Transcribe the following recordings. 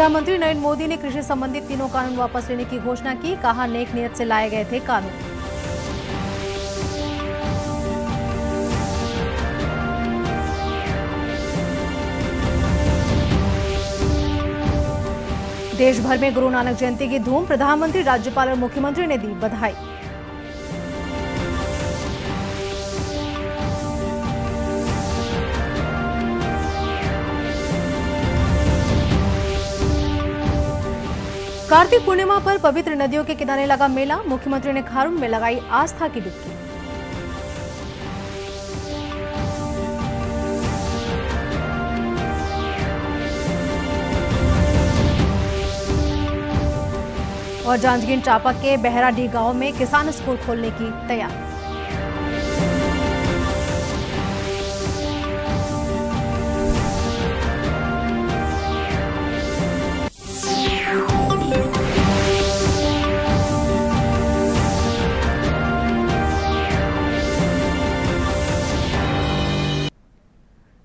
प्रधानमंत्री नरेंद्र मोदी ने कृषि संबंधित तीनों कानून वापस लेने की घोषणा की। कहा, नेक नियत से लाए गए थे कानून। देश भर में गुरु नानक जयंती की धूम। प्रधानमंत्री, राज्यपाल और मुख्यमंत्री ने दी बधाई। कार्तिक पूर्णिमा पर पवित्र नदियों के किनारे लगा मेला। मुख्यमंत्री ने खारून में लगाई आस्था की डुबकी। और जांजगीर चांपा के बहराडीह गांव में किसान स्कूल खोलने की तैयारी।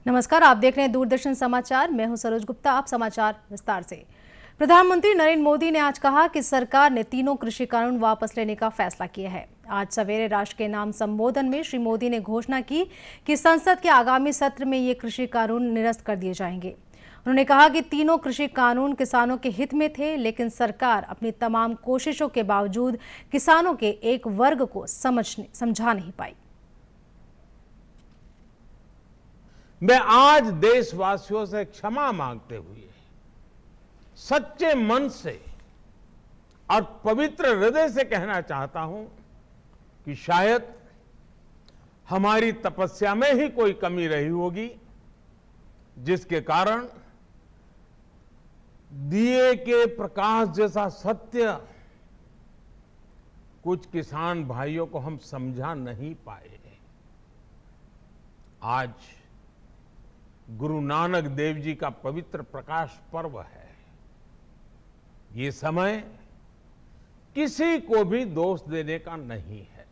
नमस्कार, आप देख रहे हैं दूरदर्शन समाचार। मैं हूं सरोज गुप्ता। आप समाचार विस्तार से। प्रधानमंत्री नरेंद्र मोदी ने आज कहा कि सरकार ने तीनों कृषि कानून वापस लेने का फैसला किया है। आज सवेरे राष्ट्र के नाम संबोधन में श्री मोदी ने घोषणा की कि संसद के आगामी सत्र में ये कृषि कानून निरस्त कर दिए जाएंगे। उन्होंने कहा कि तीनों कृषि कानून किसानों के हित में थे, लेकिन सरकार अपनी तमाम कोशिशों के बावजूद किसानों के एक वर्ग को समझा नहीं पाई। मैं आज देशवासियों से क्षमा मांगते हुए सच्चे मन से और पवित्र हृदय से कहना चाहता हूं कि शायद हमारी तपस्या में ही कोई कमी रही होगी, जिसके कारण दिए के प्रकाश जैसा सत्य कुछ किसान भाइयों को हम समझा नहीं पाए। आज गुरु नानक देव जी का पवित्र प्रकाश पर्व है। ये समय किसी को भी दोष देने का नहीं है।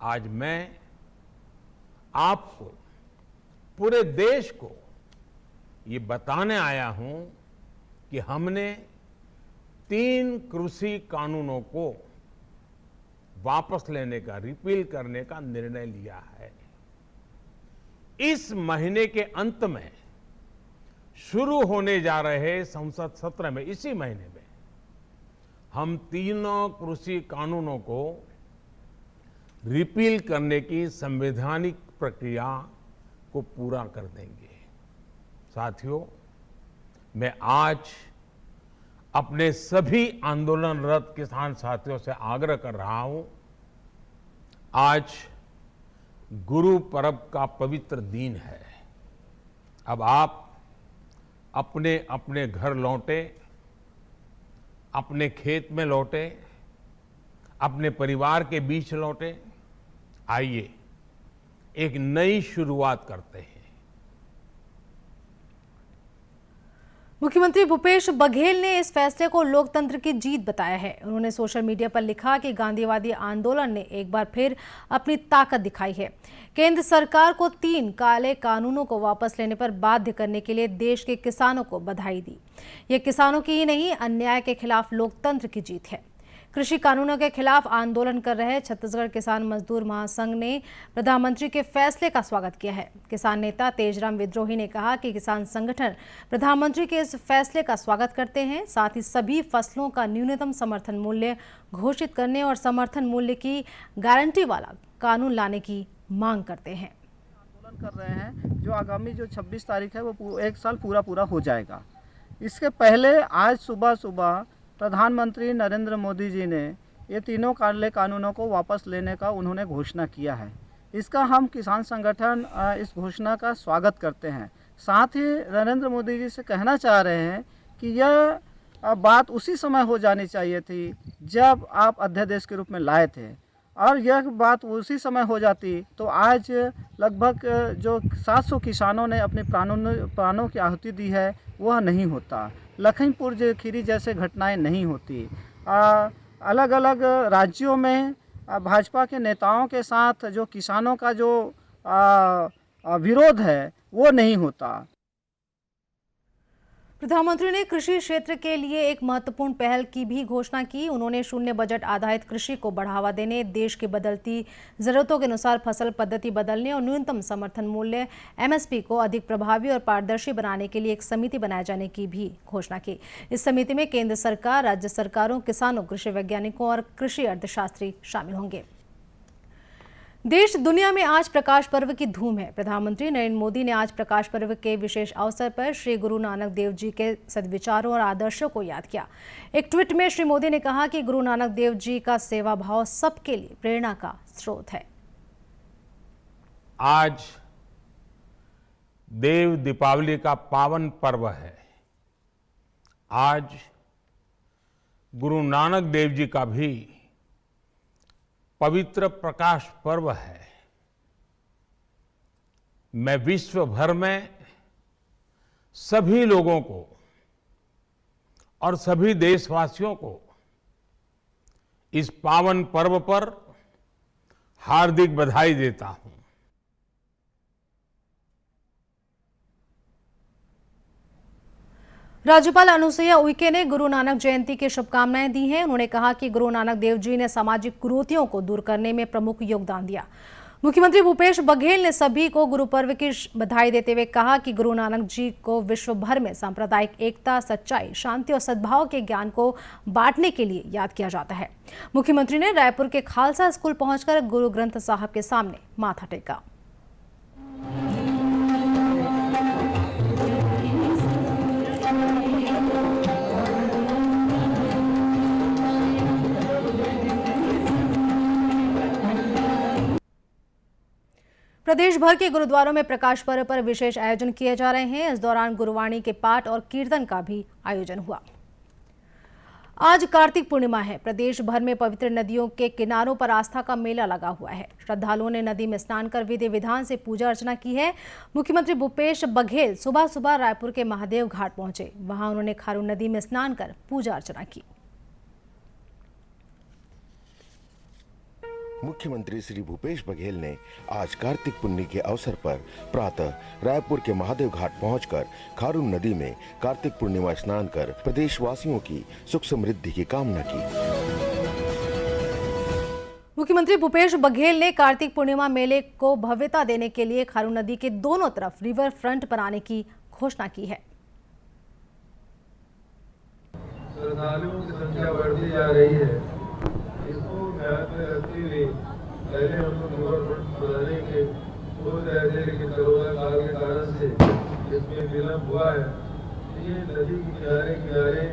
आज मैं आपको, पूरे देश को ये बताने आया हूं कि हमने 3 कृषि कानूनों को वापस लेने का, रिपील करने का निर्णय लिया है। इस महीने के अंत में शुरू होने जा रहे संसद सत्र में, इसी महीने में हम तीनों कृषि कानूनों को रिपील करने की संवैधानिक प्रक्रिया को पूरा कर देंगे। साथियों, मैं आज अपने सभी आंदोलनरत किसान साथियों से आग्रह कर रहा हूं, आज गुरु पर्व का पवित्र दिन है। अब आप अपने अपने घर लौटे, अपने खेत में लौटे, अपने परिवार के बीच लौटे। आइए एक नई शुरुआत करते हैं। मुख्यमंत्री भूपेश बघेल ने इस फैसले को लोकतंत्र की जीत बताया है। उन्होंने सोशल मीडिया पर लिखा कि गांधीवादी आंदोलन ने एक बार फिर अपनी ताकत दिखाई है। केंद्र सरकार को 3 काले कानूनों को वापस लेने पर बाध्य करने के लिए देश के किसानों को बधाई दी। ये किसानों की ही नहीं, अन्याय के खिलाफ लोकतंत्र की जीत है। कृषि कानूनों के खिलाफ आंदोलन कर रहे छत्तीसगढ़ किसान मजदूर महासंघ ने प्रधानमंत्री के फैसले का स्वागत किया है। किसान नेता तेजराम विद्रोही ने कहा कि किसान संगठन प्रधानमंत्री के इस फैसले का स्वागत करते हैं, साथ ही सभी फसलों का न्यूनतम समर्थन मूल्य घोषित करने और समर्थन मूल्य की गारंटी वाला कानून लाने की मांग करते हैं। आंदोलन कर रहे हैं, जो आगामी 26 तारीख है वो 1 साल पूरा हो जाएगा। इसके पहले आज सुबह प्रधानमंत्री नरेंद्र मोदी जी ने ये तीनों काले कानूनों को वापस लेने का उन्होंने घोषणा किया है। इसका हम किसान संगठन इस घोषणा का स्वागत करते हैं। साथ ही नरेंद्र मोदी जी से कहना चाह रहे हैं कि यह बात उसी समय हो जानी चाहिए थी जब आप अध्यादेश के रूप में लाए थे, और यह बात उसी समय हो जाती तो आज लगभग जो 700 किसानों ने अपने प्राणों की आहुति दी है वह नहीं होता। लखीमपुर खीरी जैसे घटनाएं नहीं होती। अलग अलग राज्यों में भाजपा के नेताओं के साथ जो किसानों का जो विरोध है वो नहीं होता। प्रधानमंत्री ने कृषि क्षेत्र के लिए एक महत्वपूर्ण पहल की भी घोषणा की। उन्होंने शून्य बजट आधारित कृषि को बढ़ावा देने, देश की बदलती जरूरतों के अनुसार फसल पद्धति बदलने और न्यूनतम समर्थन मूल्य एमएसपी को अधिक प्रभावी और पारदर्शी बनाने के लिए एक समिति बनाए जाने की भी घोषणा की। इस समिति में केंद्र सरकार, राज्य सरकारों, किसानों, कृषि वैज्ञानिकों और कृषि अर्थशास्त्री शामिल होंगे। देश दुनिया में आज प्रकाश पर्व की धूम है। प्रधानमंत्री नरेंद्र मोदी ने आज प्रकाश पर्व के विशेष अवसर पर श्री गुरु नानक देव जी के सद्विचारों और आदर्शों को याद किया। एक ट्वीट में श्री मोदी ने कहा कि गुरु नानक देव जी का सेवा भाव सबके लिए प्रेरणा का स्रोत है। आज देव दीपावली का पावन पर्व है। आज गुरु नानक देव जी का भी पवित्र प्रकाश पर्व है। मैं विश्व भर में सभी लोगों को और सभी देशवासियों को इस पावन पर्व पर हार्दिक बधाई देता हूं। राज्यपाल अनुसुईया उइके ने गुरु नानक जयंती की शुभकामनाएं दी हैं। उन्होंने कहा कि गुरु नानक देव जी ने सामाजिक कुरीतियों को दूर करने में प्रमुख योगदान दिया। मुख्यमंत्री भूपेश बघेल ने सभी को गुरु पर्व की बधाई देते हुए कहा कि गुरु नानक जी को विश्व भर में सांप्रदायिक एकता, सच्चाई, शांति और सद्भाव के ज्ञान को बांटने के लिए याद किया जाता है। मुख्यमंत्री ने रायपुर के खालसा स्कूल पहुंचकर गुरु ग्रंथ साहब के सामने माथा टेका। प्रदेश भर के गुरुद्वारों में प्रकाश पर्व पर विशेष आयोजन किए जा रहे हैं। इस दौरान गुरुवाणी के पाठ और कीर्तन का भी आयोजन हुआ। आज कार्तिक पूर्णिमा है। प्रदेश भर में पवित्र नदियों के किनारों पर आस्था का मेला लगा हुआ है। श्रद्धालुओं ने नदी में स्नान कर विधि विधान से पूजा अर्चना की है। मुख्यमंत्री भूपेश बघेल सुबह सुबह रायपुर के महादेव घाट पहुंचे। वहां उन्होंने खारून नदी में स्नान कर पूजा अर्चना की। मुख्यमंत्री श्री भूपेश बघेल ने आज कार्तिक पुन्नी के अवसर पर प्रातः रायपुर के महादेव घाट पहुंचकर खारून नदी में कार्तिक पूर्णिमा स्नान कर प्रदेशवासियों की सुख समृद्धि की कामना की। मुख्यमंत्री भूपेश बघेल ने कार्तिक पूर्णिमा मेले को भव्यता देने के लिए खारून नदी के दोनों तरफ रिवर फ्रंट बनाने की घोषणा की है। श्रद्धालुओं की संख्या बढ़ती जा रही है। इसको ध्यान में रखते हुए पहले हम लोग रिवर फ्रंट बनाने के सोच रहे थे, लेकिन कोरोना काल के कारण से इसमें विलम्ब हुआ है। ये नदी के किनारे किनारे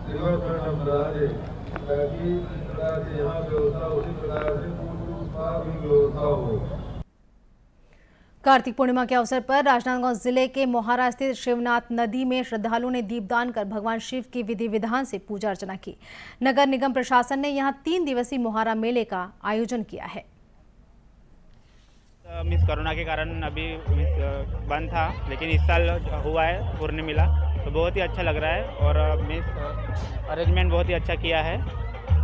रिवर फ्रंट हम बना दें ताकि इस प्रकार से यहाँ व्यवस्था उसी प्रकार से भी व्यवस्था हो। कार्तिक पूर्णिमा के अवसर पर राजनांदगांव जिले के मोहारा स्थित शिवनाथ नदी में श्रद्धालुओं ने दीपदान कर भगवान शिव की विधि विधान से पूजा अर्चना की। नगर निगम प्रशासन ने यहां 3 दिवसीय मोहारा मेले का आयोजन किया है। मिस कोरोना के कारण अभी बंद था, लेकिन इस साल हुआ है, पूर्ण मिला, तो बहुत ही अच्छा लग रहा है। और मिस अरेंजमेंट बहुत ही अच्छा किया है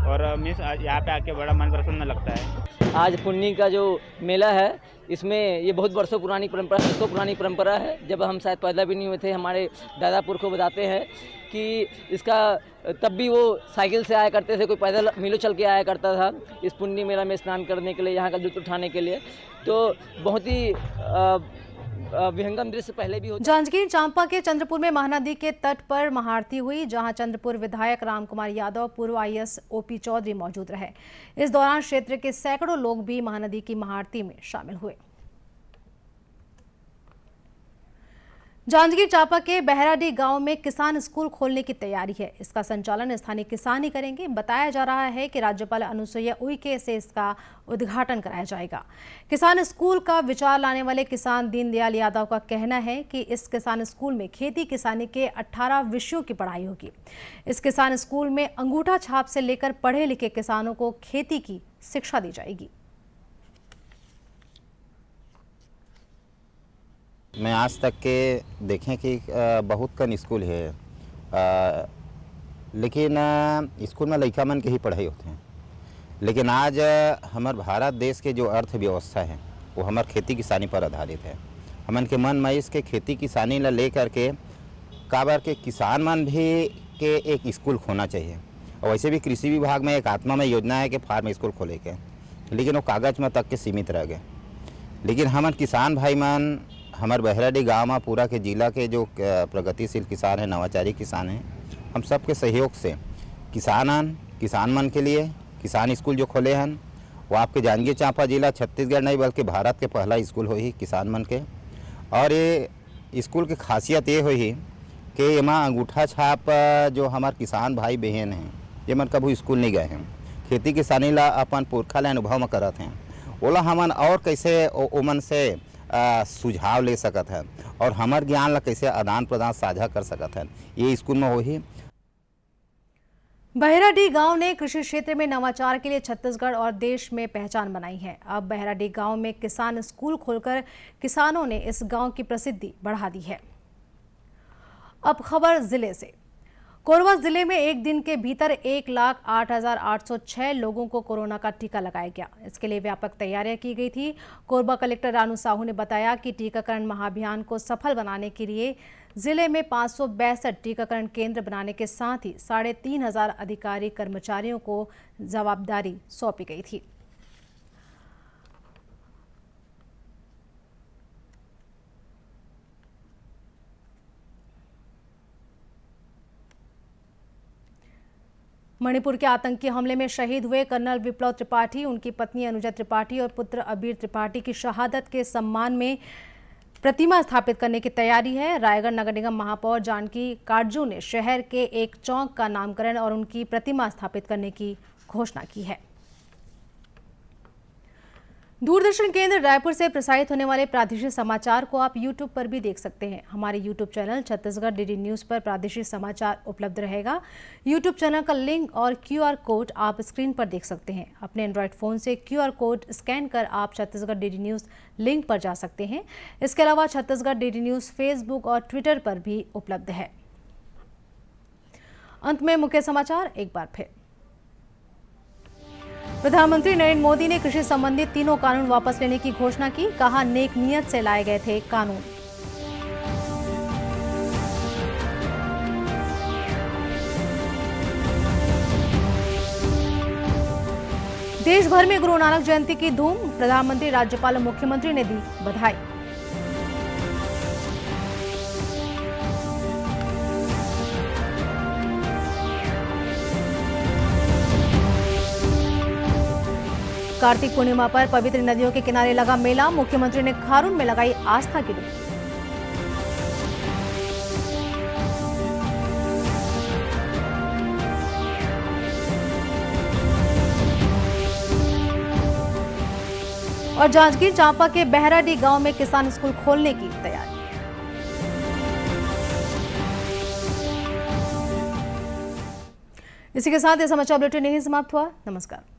और मिस यहाँ पे आके बड़ा मन प्रसन्न लगता है। आज पुन्नी का जो मेला है, इसमें ये बहुत वर्षों पुरानी परंपरा है। जब हम शायद पैदा भी नहीं हुए थे, हमारे दादा पुरखों बताते हैं कि इसका तब भी वो साइकिल से आया करते थे, कोई पैदल मीलों चल के आया करता था इस पुन्नी मेला में स्नान करने के लिए, यहाँ का लुत्फ उठाने के लिए। तो बहुत ही विहंगम दृश्य पहले भी होता। जांजगीर चांपा के चंद्रपुर में महानदी के तट पर महाआरती हुई, जहां चंद्रपुर विधायक राम कुमार यादव, पूर्व आईएएस ओपी चौधरी मौजूद रहे। इस दौरान क्षेत्र के सैकड़ों लोग भी महानदी की महाआरती में शामिल हुए। जांजगीर चांपा के बहराडीह गांव में किसान स्कूल खोलने की तैयारी है। इसका संचालन स्थानीय किसान ही करेंगे। बताया जा रहा है कि राज्यपाल अनुसुईया उइके से इसका उद्घाटन कराया जाएगा। किसान स्कूल का विचार लाने वाले किसान दीनदयाल यादव का कहना है कि इस किसान स्कूल में खेती किसानी के 18 विषयों की पढ़ाई होगी। इस किसान स्कूल में अंगूठा छाप से लेकर पढ़े लिखे किसानों को खेती की शिक्षा दी जाएगी। मैं आज तक के देखें कि बहुत कन स्कूल है, लेकिन स्कूल में लड़का मन के ही पढ़ाई होते हैं। लेकिन आज हमारे भारत देश के जो अर्थव्यवस्था है वो हमारे खेती किसानी पर आधारित है। हमन के मन में इसके खेती किसानी ला ले करके काबर के किसान मन भी के एक स्कूल खोना चाहिए। और वैसे भी कृषि विभाग में एक आत्मा में योजना है कि फार्म स्कूल खोले के, लेकिन वो कागज में तक के सीमित रह गए। लेकिन हमन किसान भाई मन हमारे बहराडी गांव में पूरा के जिला के जो प्रगतिशील किसान हैं, नवाचारी किसान हैं, हम सब के सहयोग से किसान मन के लिए किसान स्कूल जो खोले हैं वो आपके जांजगीर चांपा जिला छत्तीसगढ़ नहीं बल्कि भारत के पहला स्कूल होही किसान मन के। और ये स्कूल की खासियत ये होही कि एमा अंगूठा छाप जो हमारे किसान भाई बहन हैं ये मन कभी स्कूल नहीं गए हैं, खेती किसानी ला अपन पुरखा ले अनुभव में करत हैं, ओला हमन और कैसे ओमन से सुझाव ले सकत हैं और हमार ज्ञान ला कैसे आदान प्रदान साझा कर सकत हैं, ये स्कूल में होही। बहराडी गांव ने कृषि क्षेत्र में नवाचार के लिए छत्तीसगढ़ और देश में पहचान बनाई है। अब बहराडी गांव में किसान स्कूल खोलकर किसानों ने इस गांव की प्रसिद्धि बढ़ा दी है। अब खबर जिले से। कोरबा जिले में एक दिन के भीतर 1,08,806 लोगों को कोरोना का टीका लगाया गया। इसके लिए व्यापक तैयारियां की गई थी। कोरबा कलेक्टर रानू साहू ने बताया कि टीकाकरण महाअभियान को सफल बनाने के लिए जिले में 562 टीकाकरण केंद्र बनाने के साथ ही 3,500 अधिकारी कर्मचारियों को जवाबदारी सौंपी गई थी। मणिपुर के आतंकी हमले में शहीद हुए कर्नल विप्लव त्रिपाठी, उनकी पत्नी अनुजा त्रिपाठी और पुत्र अबीर त्रिपाठी की शहादत के सम्मान में प्रतिमा स्थापित करने की तैयारी है। रायगढ़ नगर निगम महापौर जानकी काटजू ने शहर के एक चौक का नामकरण और उनकी प्रतिमा स्थापित करने की घोषणा की है। दूरदर्शन केंद्र रायपुर से प्रसारित होने वाले प्रादेशिक समाचार को आप YouTube पर भी देख सकते हैं। हमारे YouTube channel Chhattisgarh DD news पर प्रादेशिक समाचार उपलब्ध रहेगा। YouTube चैनल का लिंक और QR कोड आप स्क्रीन पर देख सकते हैं। अपने एंड्रॉयड फ़ोन से QR कोड स्कैन कर आप छत्तीसगढ़ DD न्यूज़ लिंक पर जा सकते हैं। इसके अलावा छत्तीसगढ़ DD न्यूज़ फेसबुक और ट्विटर पर भी उपलब्ध है। अंत में मुख्य समाचार एक बार फिर। प्रधानमंत्री नरेंद्र मोदी ने कृषि संबंधी तीनों कानून वापस लेने की घोषणा की। कहा, नेक नियत से लाए गए थे कानून। देश भर में गुरु नानक जयंती की धूम। प्रधानमंत्री, राज्यपाल और मुख्यमंत्री ने दी बधाई। कार्तिक पूर्णिमा पर पवित्र नदियों के किनारे लगा मेला। मुख्यमंत्री ने खारून में लगाई आस्था की डुबकी। और जांजगीर चांपा के बहराडी गांव में किसान स्कूल खोलने की तैयारी। इसी के साथ ये समाचार बुलेटिन यहीं समाप्त हुआ। नमस्कार।